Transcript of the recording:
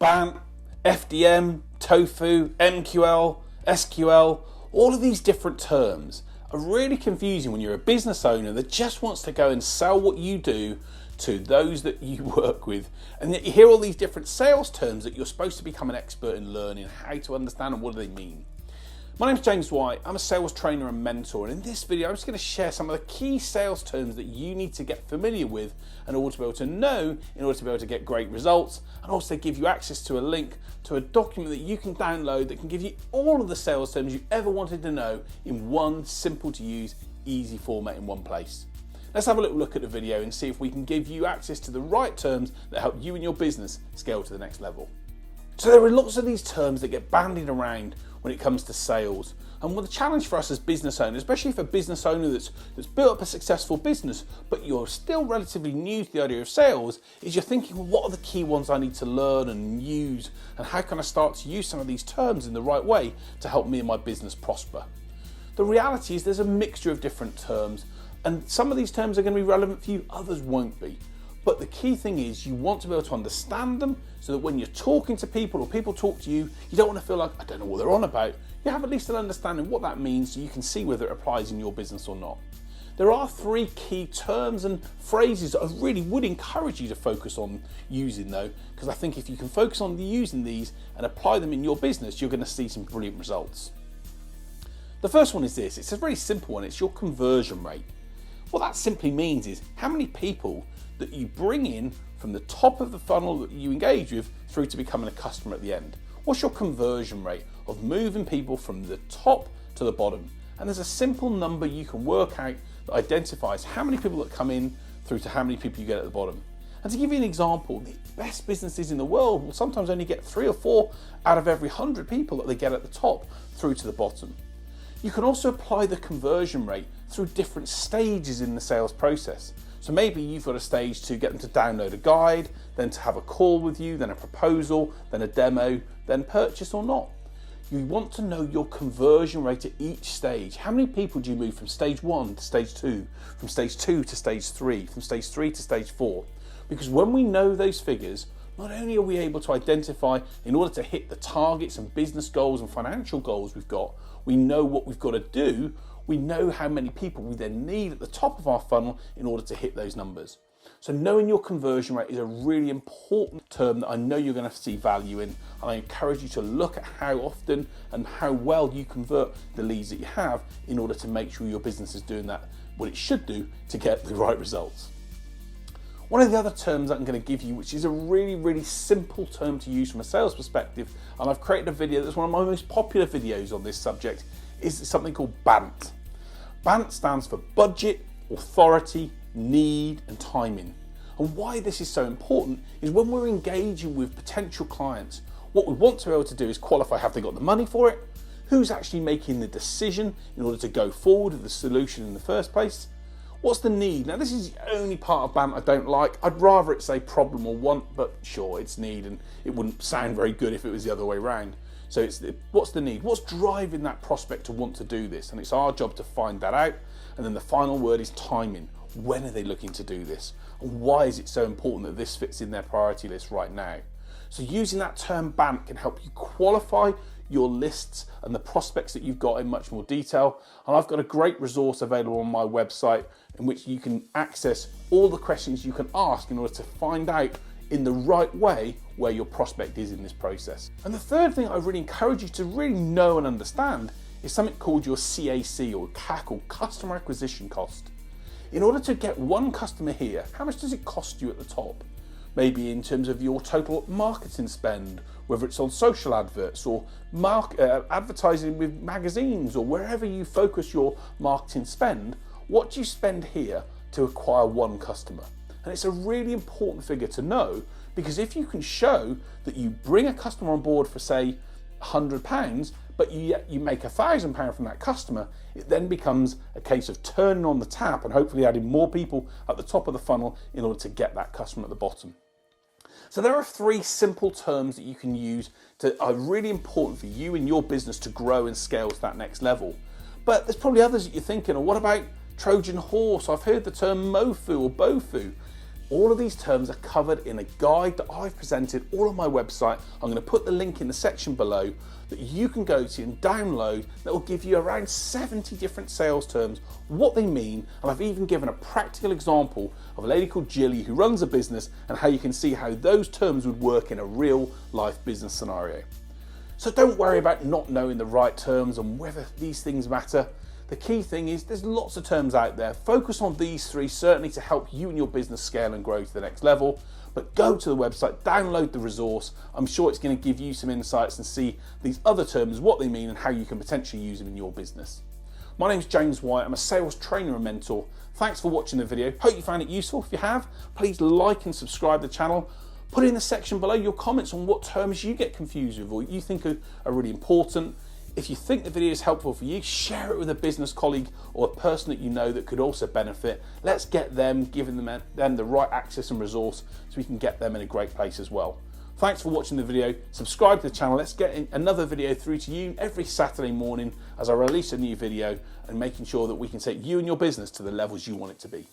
BANT, FDM, ToFu, MQL, SQL, all of these different terms are really confusing when you're a business owner that just wants to go and sell what you do to those that you work with. And yet you hear all these different sales terms that you're supposed to become an expert in learning how to understand and what do they mean. My name's James White, I'm a sales trainer and mentor, and in this video I'm just going to share some of the key sales terms that you need to get familiar with in order to be able to know, in order to be able to get great results, and also give you access to a link to a document that you can download that can give you all of the sales terms you ever wanted to know in one simple to use, easy format in one place. Let's have a little look at the video and see if we can give you access to the right terms that help you and your business scale to the next level. So there are lots of these terms that get bandied around when it comes to sales. And the challenge for us as business owners, especially for a business owner that's built up a successful business, but you're still relatively new to the idea of sales, is you're thinking, well, what are the key ones I need to learn and use? And how can I start to use some of these terms in the right way to help me and my business prosper? The reality is there's a mixture of different terms, and some of these terms are going to be relevant for you, others won't be. But the key thing is you want to be able to understand them so that when you're talking to people or people talk to you, you don't want to feel like, I don't know what they're on about. You have at least an understanding of what that means so you can see whether it applies in your business or not. There are three key terms and phrases that I really would encourage you to focus on using though, because I think if you can focus on using these and apply them in your business, you're going to see some brilliant results. The first one is this, it's a very simple one, it's your conversion rate. What that simply means is how many people that you bring in from the top of the funnel that you engage with through to becoming a customer at the end. What's your conversion rate of moving people from the top to the bottom? And there's a simple number you can work out that identifies how many people that come in through to how many people you get at the bottom. And to give you an example, the best businesses in the world will sometimes only get 3 or 4 out of every 100 people that they get at the top through to the bottom. You can also apply the conversion rate through different stages in the sales process. So maybe you've got a stage to get them to download a guide, then to have a call with you, then a proposal, then a demo, then purchase or not. You want to know your conversion rate at each stage. How many people do you move from stage 1 to stage 2, from stage 2 to stage 3, from stage 3 to stage 4? Because when we know those figures, not only are we able to identify, in order to hit the targets and business goals and financial goals we've got, we know what we've got to do, we know how many people we then need at the top of our funnel in order to hit those numbers. So knowing your conversion rate is a really important term that I know you're going to see value in, and I encourage you to look at how often and how well you convert the leads that you have in order to make sure your business is doing that, what it should do to get the right results. One of the other terms that I'm going to give you, which is a really, really simple term to use from a sales perspective, and I've created a video that's one of my most popular videos on this subject, is something called BANT. BANT stands for budget, authority, need, and timing. And why this is so important is when we're engaging with potential clients, what we want to be able to do is qualify, have they got the money for it? Who's actually making the decision in order to go forward with the solution in the first place? What's the need? Now this is the only part of BANT I don't like. I'd rather it say problem or want, but sure, it's need, and it wouldn't sound very good if it was the other way around. So it's what's the need? What's driving that prospect to want to do this? And it's our job to find that out. And then the final word is timing. When are they looking to do this? And why is it so important that this fits in their priority list right now? So using that term BANT can help you qualify your lists and the prospects that you've got in much more detail. And I've got a great resource available on my website in which you can access all the questions you can ask in order to find out in the right way where your prospect is in this process. And the third thing I really encourage you to really know and understand is something called your CAC, or CAC, or customer acquisition cost. In order to get one customer here, how much does it cost you at the top? Maybe in terms of your total marketing spend, whether it's on social adverts or advertising with magazines or wherever you focus your marketing spend, what do you spend here to acquire one customer? And it's a really important figure to know, because if you can show that you bring a customer on board for say £100, but you make £1,000 from that customer, it then becomes a case of turning on the tap and hopefully adding more people at the top of the funnel in order to get that customer at the bottom. So there are 3 simple terms that you can use that are really important for you and your business to grow and scale to that next level. But there's probably others that you're thinking, or what about Trojan horse? I've heard the term MOFU or BOFU. All of these terms are covered in a guide that I've presented all on my website. I'm going to put the link in the section below that you can go to and download that will give you around 70 different sales terms, what they mean, and I've even given a practical example of a lady called Jilly who runs a business and how you can see how those terms would work in a real life business scenario. So don't worry about not knowing the right terms and whether these things matter. The key thing is there's lots of terms out there. Focus on these three certainly to help you and your business scale and grow to the next level. But go to the website, download the resource. I'm sure it's going to give you some insights and see these other terms, what they mean and how you can potentially use them in your business. My name's James White. I'm a sales trainer and mentor. Thanks for watching the video. Hope you found it useful. If you have, please like and subscribe to the channel. Put in the section below your comments on what terms you get confused with or you think are really important. If you think the video is helpful for you, share it with a business colleague or a person that you know that could also benefit. Let's get them, giving them the right access and resource so we can get them in a great place as well. Thanks for watching the video. Subscribe to the channel. Let's get another video through to you every Saturday morning as I release a new video and making sure that we can take you and your business to the levels you want it to be.